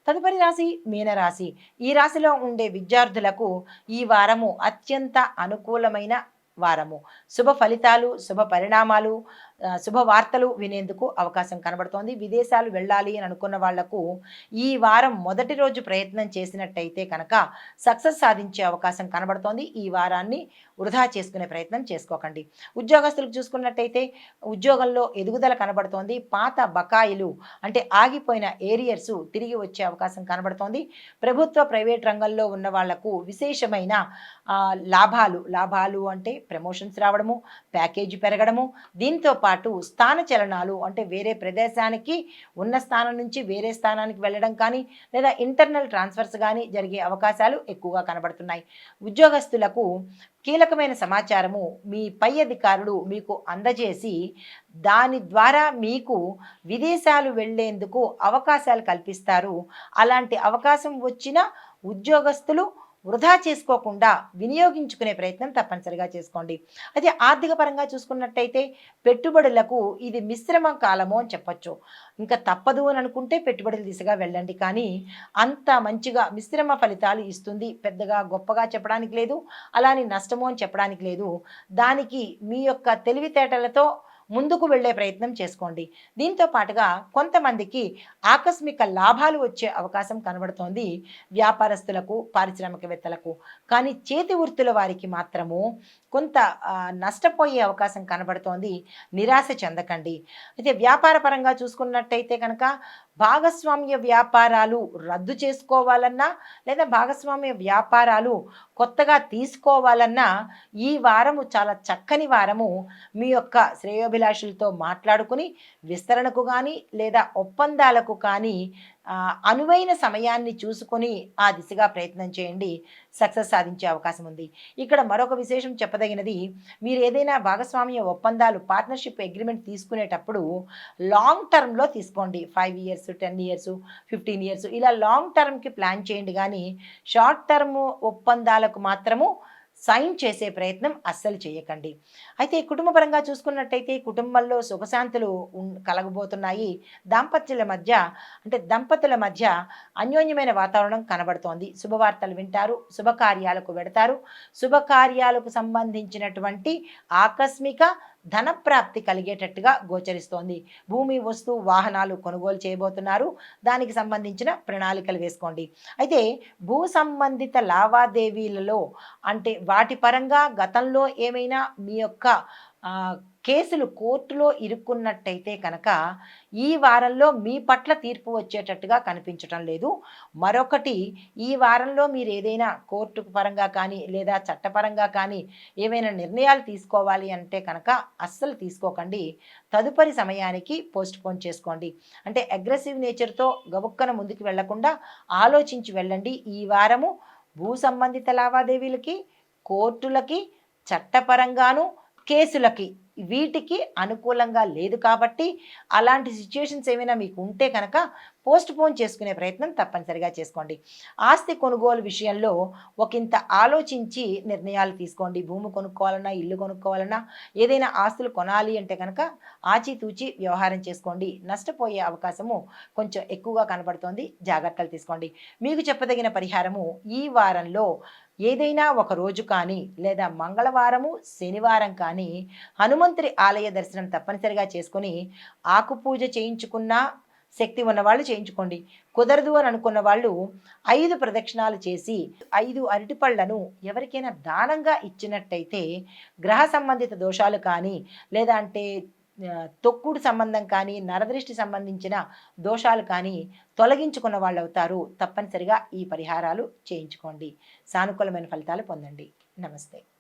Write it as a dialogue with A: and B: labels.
A: తదుపరి రాశి మీనరాశి. ఈ రాశిలో ఉండే విద్యార్థులకు ఈ వారము అత్యంత అనుకూలమైన వారము. శుభ ఫలితాలు, శుభ పరిణామాలు, శుభవార్తలు వినేందుకు అవకాశం కనబడుతోంది. విదేశాలు వెళ్ళాలి అని అనుకున్న వాళ్లకు ఈ వారం మొదటి రోజు ప్రయత్నం చేసినట్టయితే కనుక సక్సెస్ సాధించే అవకాశం కనబడుతోంది. ఈ వారాన్ని వృధా చేసుకునే ప్రయత్నం చేసుకోకండి. ఉద్యోగస్తులకు చూసుకున్నట్టయితే ఉద్యోగంలో ఎదుగుదల కనబడుతోంది. పాత బకాయిలు అంటే ఆగిపోయిన ఏరియర్స్ తిరిగి వచ్చే అవకాశం కనబడుతోంది. ప్రభుత్వ ప్రైవేట్ రంగంలో ఉన్న వాళ్లకు విశేషమైన లాభాలు అంటే ప్రమోషన్స్ రావడము, ప్యాకేజీ పెరగడము, దీంతో పాటు స్థాన చలనాలు అంటే వేరే ప్రదేశానికి ఉన్న స్థానం నుంచి వేరే స్థానానికి వెళ్ళడం కానీ లేదా ఇంటర్నల్ ట్రాన్స్ఫర్స్ కానీ జరిగే అవకాశాలు ఎక్కువగా కనబడుతున్నాయి. ఉద్యోగస్తులకు కీలకమైన సమాచారము మీ పై అధికారులు మీకు అందజేసి దాని ద్వారా మీకు విదేశాలు వెళ్ళేందుకు అవకాశాలు కల్పిస్తారు. అలాంటి అవకాశం వచ్చిన ఉద్యోగస్తులు వృధా చేసుకోకుండా వినియోగించుకునే ప్రయత్నం తప్పనిసరిగా చేసుకోండి. అయితే ఆర్థిక పరంగా చూసుకున్నట్టయితే పెట్టుబడులకు ఇది మిశ్రమ కాలము అని చెప్పొచ్చు. ఇంకా తప్పదు అని అనుకుంటే పెట్టుబడుల దిశగా వెళ్ళండి, కానీ అంత మంచిగా మిశ్రమ ఫలితాలు ఇస్తుంది. పెద్దగా గొప్పగా చెప్పడానికి లేదు, అలాని నష్టము అని చెప్పడానికి లేదు. దానికి మీ యొక్క తెలివితేటలతో ముందుకు వెళ్ళే ప్రయత్నం చేసుకోండి. దీంతో పాటుగా కొంతమందికి ఆకస్మిక లాభాలు వచ్చే అవకాశం కనబడుతోంది వ్యాపారస్తులకు, పారిశ్రామికవేత్తలకు. కానీ చేతి వృత్తుల వారికి మాత్రము కొంత నష్టపోయే అవకాశం కనబడుతోంది. నిరాశ చెందకండి. అయితే వ్యాపార పరంగా చూసుకున్నట్టయితే కనుక భాగస్వామ్య వ్యాపారాలు రద్దు చేసుకోవాలన్నా లేదా భాగస్వామ్య వ్యాపారాలు కొత్తగా తీసుకోవాలన్నా ఈ వారము చాలా చక్కని వారము. మీ యొక్క శ్రేయోభిలాషులతో మాట్లాడుకుని విస్తరణకు కానీ లేదా ఒప్పందాలకు కానీ అనువైన సమయాన్ని చూసుకొని ఆ దిశగా ప్రయత్నం చేయండి. సక్సెస్ సాధించే అవకాశం ఉంది. ఇక్కడ మరొక విశేషం చెప్పదగినది, మీరు ఏదైనా భాగస్వామ్య ఒప్పందాలు పార్ట్నర్షిప్ అగ్రిమెంట్ తీసుకునేటప్పుడు లాంగ్ టర్మ్లో తీసుకోండి. 5 ఇయర్స్, 10 ఇయర్స్, 15 ఇయర్స్ ఇలా లాంగ్ టర్మ్కి ప్లాన్ చేయండి, కానీ షార్ట్ టర్మ్ ఒప్పందాలకు మాత్రము సైన్ చేసే ప్రయత్నం అస్సలు చేయకండి. అయితే కుటుంబపరంగా చూసుకున్నట్టయితే కుటుంబంలో సుఖశాంతులు కలగబోతున్నాయి. దంపతుల మధ్య అన్యోన్యమైన వాతావరణం కనబడుతోంది. శుభవార్తలు వింటారు, శుభకార్యాలకు వెడతారు. శుభకార్యాలకు సంబంధించినటువంటి ఆకస్మిక ధనప్రాప్తి కలిగేటట్టుగా గోచరిస్తోంది. భూమి, వస్తు, వాహనాలు కొనుగోలు చేయబోతున్నారు. దానికి సంబంధించిన ప్రణాళికలు వేసుకోండి. అయితే భూ సంబంధిత లావాదేవీలలో అంటే వాటి పరంగా గతంలో ఏమైనా మీ యొక్క కేసులు కోర్టులో ఇరుక్కున్నట్టయితే కనుక ఈ వారంలో మీ పట్ల తీర్పు వచ్చేటట్టుగా కనిపించటం లేదు. మరొకటి, ఈ వారంలో మీరు ఏదైనా కోర్టు పరంగా కానీ లేదా చట్టపరంగా కానీ ఏమైనా నిర్ణయాలు తీసుకోవాలి అంటే కనుక అస్సలు తీసుకోకండి. తదుపరి సమయానికి పోస్ట్పోన్ చేసుకోండి. అంటే అగ్రెసివ్ నేచర్తో గబుక్కన ముందుకు వెళ్లకుండా ఆలోచించి వెళ్ళండి. ఈ వారము భూ సంబంధిత లావాదేవీలకి, కోర్టులకి, చట్టపరంగాను, కేసులకి వీటికి అనుకూలంగా లేదు. కాబట్టి అలాంటి సిచ్యుయేషన్స్ ఏమైనా మీకు ఉంటే కనుక పోస్ట్పోన్ చేసుకునే ప్రయత్నం తప్పనిసరిగా చేసుకోండి. ఆస్తి కొనుగోలు విషయంలో ఒకంత ఆలోచించి నిర్ణయాలు తీసుకోండి. భూమి కొనుక్కోవాలన్నా, ఇల్లు కొనుక్కోవాలన్నా, ఏదైనా ఆస్తులు కొనాలి అంటే కనుక ఆచితూచి వ్యవహారం చేసుకోండి. నష్టపోయే అవకాశము కొంచెం ఎక్కువగా కనబడుతోంది, జాగ్రత్తలు తీసుకోండి. మీకు చెప్పదగిన పరిహారము, ఈ వారంలో ఏదైనా ఒక రోజు కానీ లేదా మంగళవారము, శనివారం కానీ హనుమంతుడి ఆలయ దర్శనం తప్పనిసరిగా చేసుకొని ఆకుపూజ చేయించుకున్నా శక్తి ఉన్నవాళ్ళు చేయించుకోండి. కుదరదు అని అనుకున్న వాళ్ళు 5 ప్రదక్షిణాలు చేసి 5 అరటిపళ్లను ఎవరికైనా దానంగా ఇచ్చినట్టయితే గ్రహ సంబంధిత దోషాలు కానీ లేదా అంటే తొక్కుడు సంబంధం కానీ నరదృష్టి సంబంధించిన దోషాలు కానీ తొలగించుకున్న వాళ్ళు అవుతారు. తప్పనిసరిగా ఈ పరిహారాలు చేయించుకోండి. సానుకూలమైన ఫలితాలు పొందండి. నమస్తే.